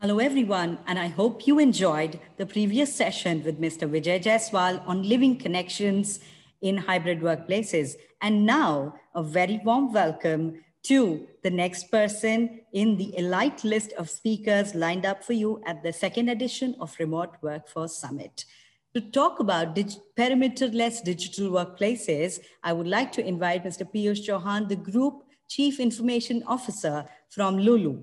Hello, everyone, and I hope you enjoyed the previous session with Mr. Vijay Jaiswal on living connections in hybrid workplaces. And now, a very warm welcome to the next person in the elite list of speakers lined up for you at the second edition of Remote Workforce Summit. To talk about perimeter-less digital workplaces, I would like to invite Mr. Piyush Chauhan, the Group Chief Information Officer from Lulu.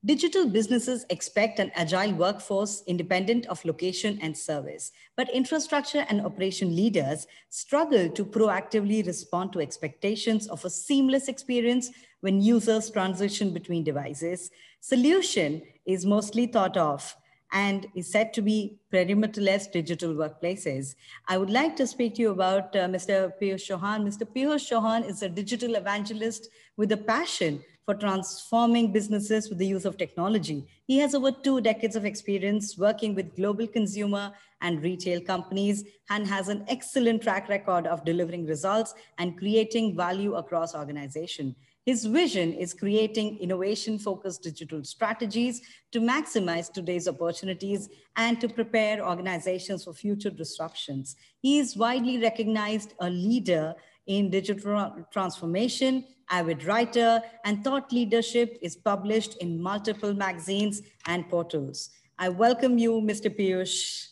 Digital businesses expect an agile workforce independent of location and service, but infrastructure and operation leaders struggle to proactively respond to expectations of a seamless experience when users transition between devices. Solution is mostly thought of and is said to be perimeter-less digital workplaces. I would like to speak to you about Mr. Piyush Chauhan. Mr. Piyush Chauhan is a digital evangelist with a passion for transforming businesses with the use of technology. He has over 2 decades of experience working with global consumer and retail companies and has an excellent track record of delivering results and creating value across organizations. His vision is creating innovation-focused digital strategies to maximize today's opportunities and to prepare organizations for future disruptions. He is widely recognized a leader in digital transformation, avid writer, and thought leadership is published in multiple magazines and portals. I welcome you, Mr. Piyush.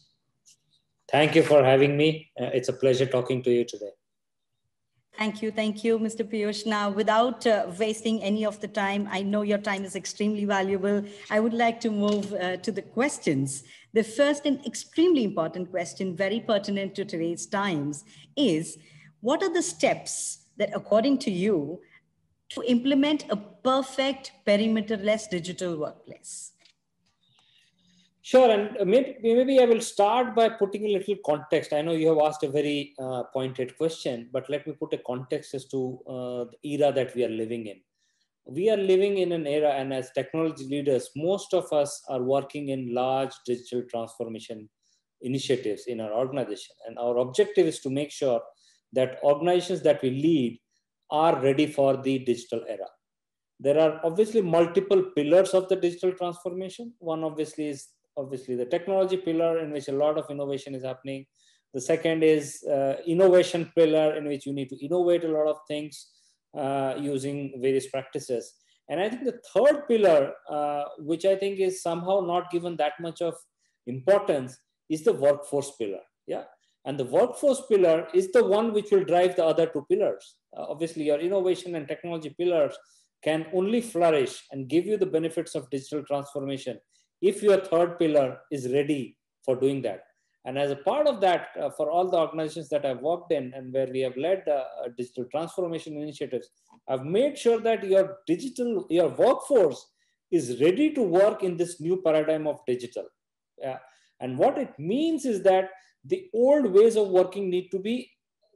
Thank you for having me. It's a pleasure talking to you today. Thank you, Mr. Piyush. Now, without wasting any of the time, I know your time is extremely valuable. I would like to move to the questions. The first and extremely important question, very pertinent to today's times, is what are the steps that, according to you, to implement a perfect perimeter-less digital workplace? Sure, and maybe I will start by putting a little context. I know you have asked a very pointed question, but let me put a context as to the era that we are living in. We are living in an era, and as technology leaders, most of us are working in large digital transformation initiatives in our organization. And our objective is to make sure that organizations that we lead are ready for the digital era. There are obviously multiple pillars of the digital transformation. One obviously is the technology pillar, in which a lot of innovation is happening. The second is innovation pillar, in which you need to innovate a lot of things using various practices. And I think the third pillar, which I think is somehow not given that much of importance, is the workforce pillar. Yeah. And the workforce pillar is the one which will drive the other two pillars. Obviously, your innovation and technology pillars can only flourish and give you the benefits of digital transformation if your third pillar is ready for doing that. And as a part of that, for all the organizations that I've worked in and where we have led digital transformation initiatives, I've made sure that your workforce is ready to work in this new paradigm of digital. And what it means is that the old ways of working need to be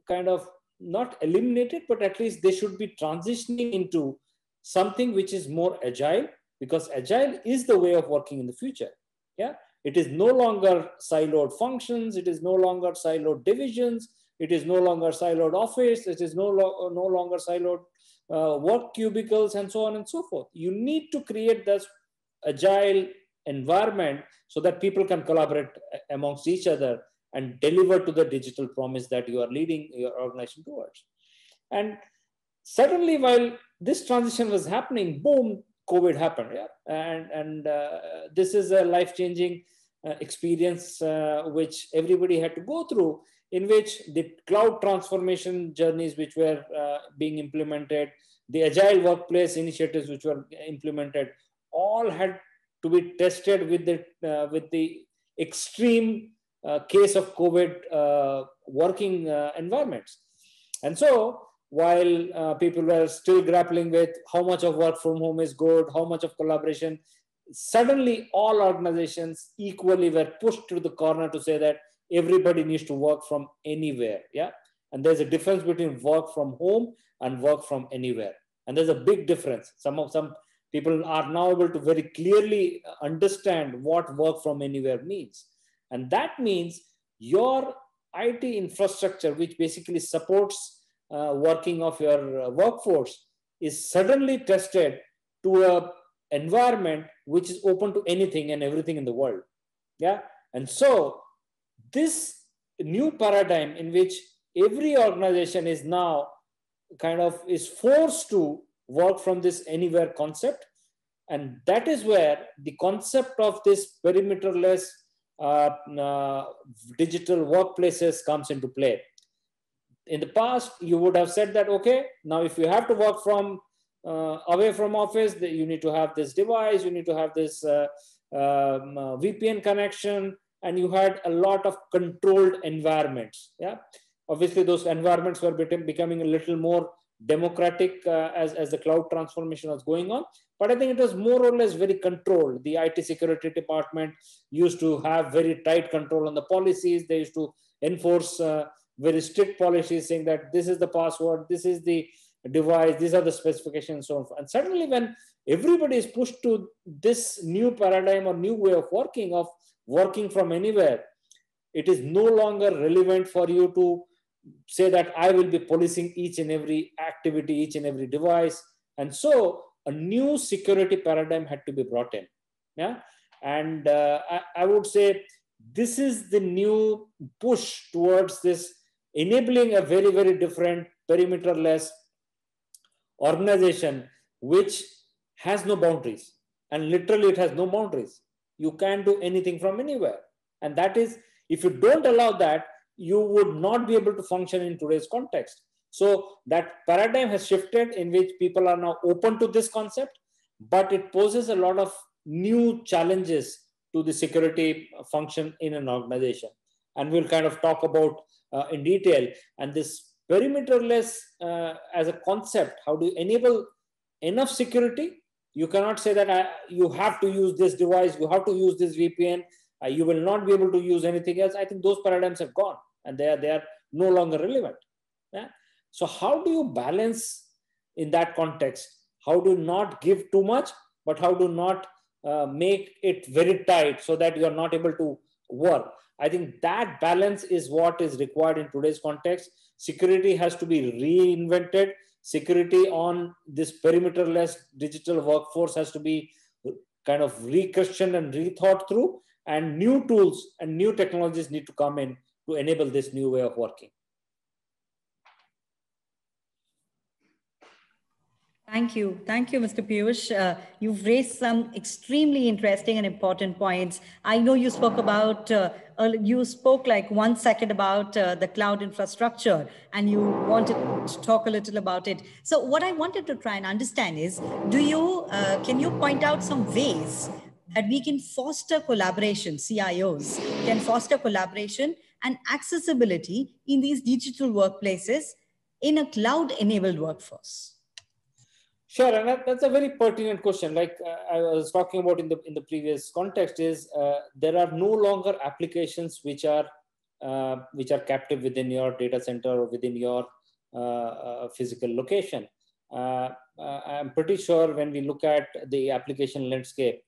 kind of not eliminated, but at least they should be transitioning into something which is more agile, because agile is the way of working in the future. Yeah, it is no longer siloed functions. It is no longer siloed divisions. It is no longer siloed office. It is no longer siloed work cubicles and so on and so forth. You need to create this agile environment so that people can collaborate amongst each other and deliver to the digital promise that you are leading your organization towards. And suddenly, while this transition was happening, boom, COVID happened. Yeah? And this is a life-changing experience which everybody had to go through, in which the cloud transformation journeys which were being implemented, the agile workplace initiatives which were implemented, all had to be tested with the extreme case of COVID working environments. And so while people were still grappling with how much of work from home is good, how much of collaboration, suddenly all organizations equally were pushed to the corner to say that everybody needs to work from anywhere. Yeah. And there's a difference between work from home and work from anywhere. And there's a big difference. Some people are now able to very clearly understand what work from anywhere means. And that means your IT infrastructure, which basically supports working of your workforce, is suddenly tested to a environment which is open to anything and everything in the world. Yeah. And so this new paradigm in which every organization is now kind of is forced to work from this anywhere concept. And that is where the concept of this perimeterless digital workplaces comes into play. In the past, you would have said that, okay, now if you have to work from away from office, you need to have this device, you need to have this VPN connection, and you had a lot of controlled environments. Yeah, obviously those environments were becoming a little more democratic as the cloud transformation was going on. But I think it was more or less very controlled. The IT security department used to have very tight control on the policies. They used to enforce very strict policies saying that this is the password, this is the device, these are the specifications, and so on. And suddenly when everybody is pushed to this new paradigm or new way of working from anywhere, it is no longer relevant for you to say that I will be policing each and every activity, each and every device. And so a new security paradigm had to be brought in. Yeah. And I would say this is the new push towards this enabling a very, very different perimeterless organization, which has no boundaries. And literally it has no boundaries. You can't do anything from anywhere. And that is, if you don't allow that, you would not be able to function in today's context. So that paradigm has shifted in which people are now open to this concept, but it poses a lot of new challenges to the security function in an organization. And we'll kind of talk about in detail. And this perimeterless as a concept, how do you enable enough security? You cannot say that you have to use this device, you have to use this VPN, you will not be able to use anything else. I think those paradigms have gone and they are no longer relevant. Yeah? So how do you balance in that context? How do you not give too much, but how do not make it very tight so that you are not able to work? I think that balance is what is required in today's context. Security has to be reinvented. Security on this perimeterless digital workforce has to be kind of re-questioned and rethought through, and new tools and new technologies need to come in to enable this new way of working. Thank you. Thank you, Mr. Piyush. You've raised some extremely interesting and important points. I know you spoke about, you spoke like 1 second about the cloud infrastructure, and you wanted to talk a little about it. So what I wanted to try and understand is, can you point out some ways that we can foster collaboration, CIOs can foster collaboration and accessibility in these digital workplaces in a cloud-enabled workforce? Sure, and that's a very pertinent question. Like I was talking about in the previous context, is there are no longer applications which are captive within your data center or within your physical location. I'm pretty sure when we look at the application landscape,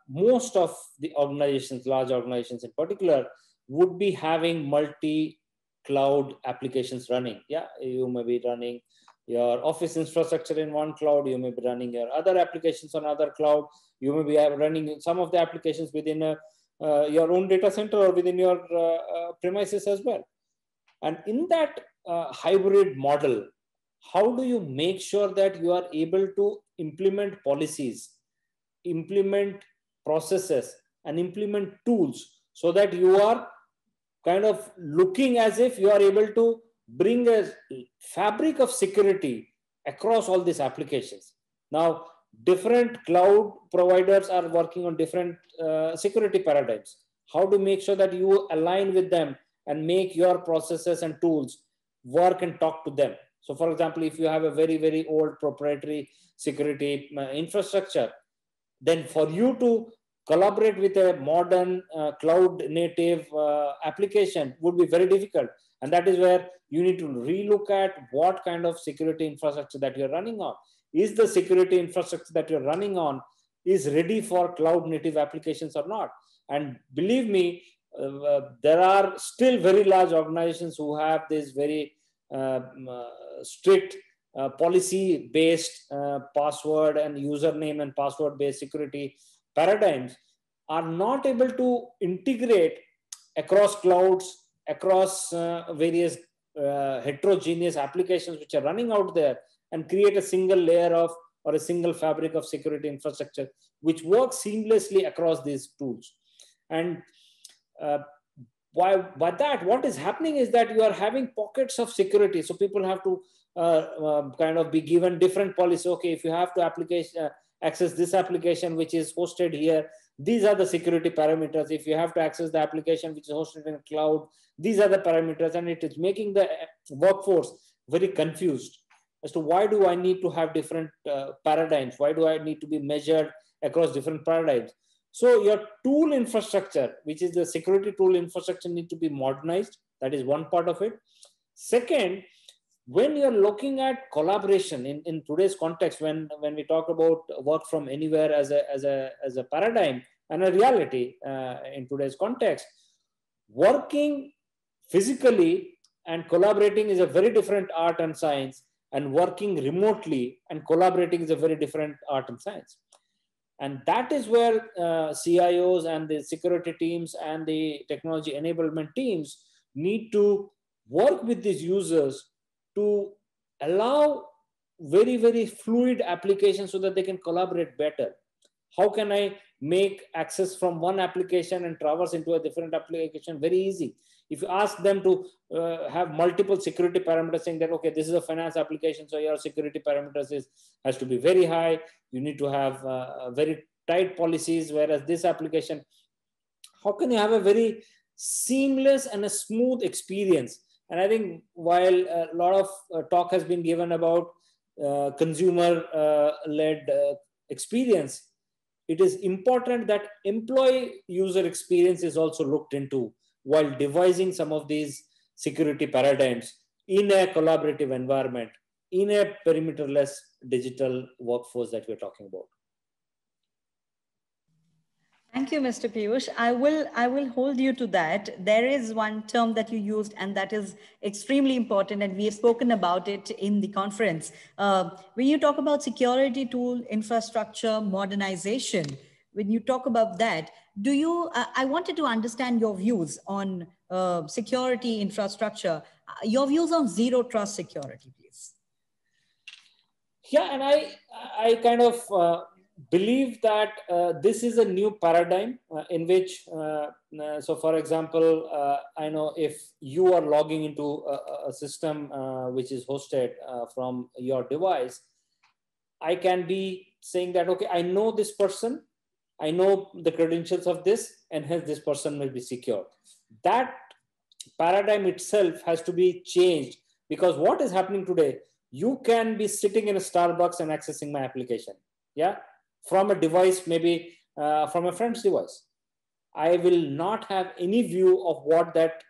most of the organizations, large organizations in particular, would be having multi-cloud applications running. Yeah, you may be running your office infrastructure in one cloud, you may be running your other applications on other cloud, you may be running some of the applications within your own data center or within your premises as well. And in that hybrid model, how do you make sure that you are able to implement policies, implement processes, and implement tools so that you are kind of looking as if you are able to bring a fabric of security across all these applications? Now, different cloud providers are working on different security paradigms. How to make sure that you align with them and make your processes and tools work and talk to them. So for example, if you have a very, very old proprietary security infrastructure, then for you to collaborate with a modern cloud native application would be very difficult. And that is where you need to relook at what kind of security infrastructure that you're running on. Is the security infrastructure that you're running on is ready for cloud native applications or not? And believe me, there are still very large organizations who have this very strict policy-based password and username and password-based security paradigms are not able to integrate across clouds, across various heterogeneous applications which are running out there, and create a single layer of or a single fabric of security infrastructure which works seamlessly across these tools. And by that, what is happening is that you are having pockets of security. So people have to kind of be given different policies. Okay, if you have to access this application which is hosted here, these are the security parameters. If you have to access the application which is hosted in cloud, these are the parameters. And it is making the workforce very confused as to why do I need to have different paradigms? Why do I need to be measured across different paradigms? So your tool infrastructure, which is the security tool infrastructure, need to be modernized. That is one part of it. Second, when you're looking at collaboration in today's context, when we talk about work from anywhere as a paradigm and a reality in today's context, working physically and collaborating is a very different art and science, and working remotely and collaborating is a very different art and science. And that is where CIOs and the security teams and the technology enablement teams need to work with these users to allow very, very fluid applications so that they can collaborate better. How can I make access from one application and traverse into a different application very easy? If you ask them to have multiple security parameters saying that, okay, this is a finance application, so your security parameters has to be very high. You need to have very tight policies, whereas this application, how can you have a very seamless and a smooth experience? And I think while a lot of talk has been given about consumer-led experience, it is important that employee user experience is also looked into while devising some of these security paradigms in a collaborative environment, in a perimeterless digital workforce that we're talking about. Thank you, Mr. Piyush. I will hold you to that. There is one term that you used, and that is extremely important, and we have spoken about it in the conference. When you talk about security tool infrastructure modernization, when you talk about that, do you? I wanted to understand your views on security infrastructure, your views on zero trust security, please. Yeah, and I kind of believe that this is a new paradigm in which, so for example, I know if you are logging into a system which is hosted from your device, I can be saying that, okay, I know this person, I know the credentials of this, and hence this person will be secure. That paradigm itself has to be changed, because what is happening today, you can be sitting in a Starbucks and accessing my application. Yeah. From a device, maybe from a friend's device. I will not have any view of what that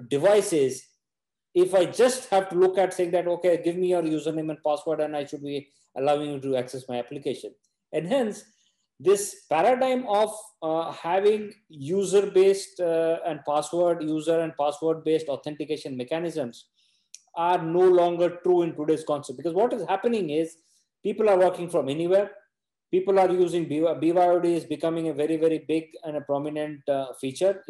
device is if I just have to look at saying that, okay, give me your username and password and I should be allowing you to access my application. And hence, this paradigm of having user-based and user and password-based authentication mechanisms are no longer true in today's concept. Because what is happening is people are working from anywhere. People are using BYOD is becoming a very, very big and a prominent feature.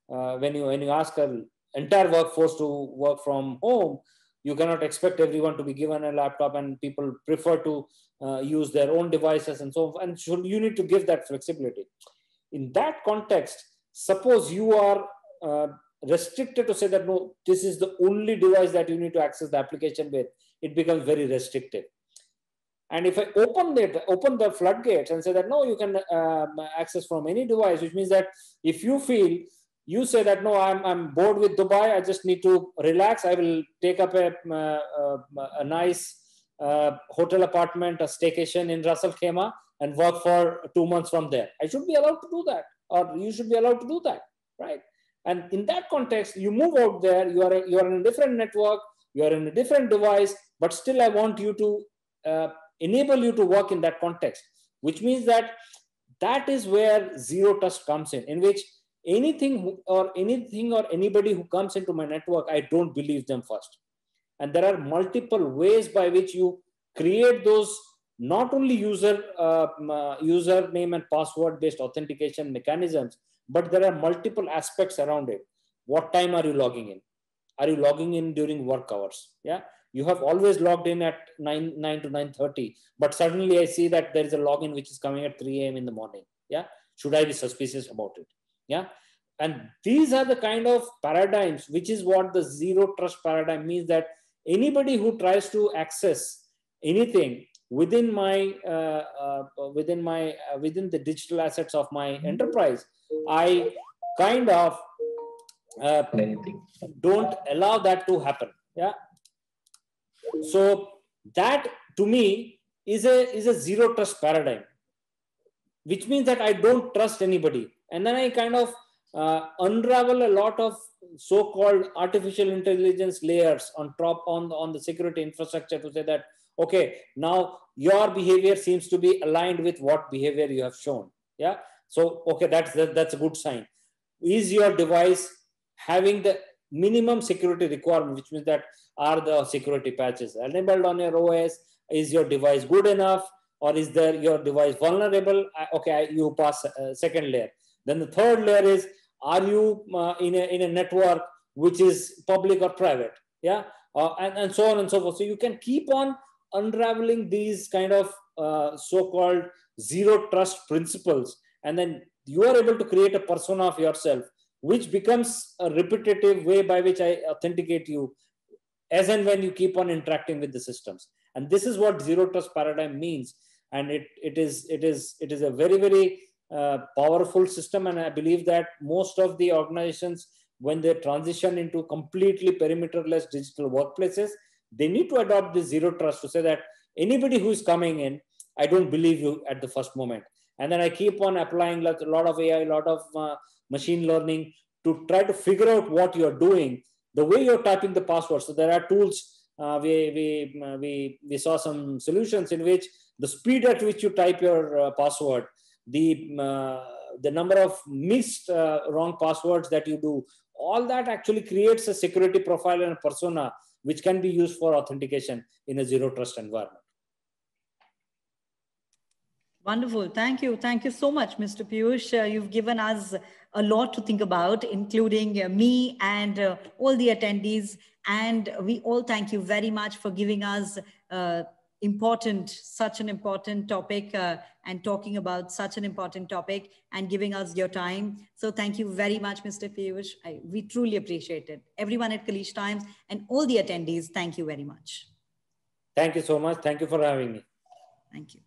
When you ask an entire workforce to work from home, you cannot expect everyone to be given a laptop, and people prefer to use their own devices and so on. And so you need to give that flexibility. In that context, suppose you are restricted to say that, no, this is the only device that you need to access the application with, it becomes very restrictive. And if I open the floodgates and say that, no, you can access from any device, which means that if you feel, you say that, no, I'm bored with Dubai, I just need to relax, I will take up a nice hotel apartment, a staycation in Ras Al Khaimah and work for 2 months from there. I should be allowed to do that, or you should be allowed to do that, right? And in that context, you move out there, you are in a different network, you are in a different device, but still I want you to enable you to work in that context, which means that is where zero trust comes in which anything or anybody who comes into my network, I don't believe them first. And there are multiple ways by which you create those, not only username and password based authentication mechanisms, but there are multiple aspects around it. What time are you logging in? Are you logging in during work hours? Yeah, you have always logged in at 9 to 9:30, but suddenly I see that there is a login which is coming at 3 a.m. in the morning. Yeah, should I be suspicious about it? Yeah, and these are the kind of paradigms, which is what the zero trust paradigm means, that anybody who tries to access anything within my within the digital assets of my enterprise, I kind of don't allow that to happen. Yeah, so that to me is a zero trust paradigm, which means that I don't trust anybody. And then I kind of unravel a lot of so-called artificial intelligence layers on top on the security infrastructure to say that, okay, now your behavior seems to be aligned with what behavior you have shown. Yeah, so okay, that's a good sign. Is your device having the minimum security requirement, which means that are the security patches enabled on your OS? Is your device good enough? Or is there your device vulnerable? Okay, you pass second layer. Then the third layer is, are you in a network which is public or private? Yeah, and so on and so forth. So you can keep on unraveling these kind of so-called zero trust principles, and then you are able to create a persona of yourself, which becomes a repetitive way by which I authenticate you as and when you keep on interacting with the systems. And this is what zero trust paradigm means. And it is a very, very powerful system. And I believe that most of the organizations, when they transition into completely perimeterless digital workplaces, they need to adopt this zero trust to say that anybody who is coming in, I don't believe you at the first moment. And then I keep on applying a lot of AI, a lot of machine learning to try to figure out what you're doing, the way you're typing the password. So there are tools. We saw some solutions in which the speed at which you type your password, the number of missed wrong passwords that you do, all that actually creates a security profile and a persona which can be used for authentication in a zero trust environment. Wonderful. Thank you. Thank you so much, Mr. Piyush. You've given us a lot to think about, including me and all the attendees. And we all thank you very much for giving us such an important topic and talking about such an important topic and giving us your time. So thank you very much, Mr. Piyush. We truly appreciate it. Everyone at Kalees Times and all the attendees, thank you very much. Thank you so much. Thank you for having me. Thank you.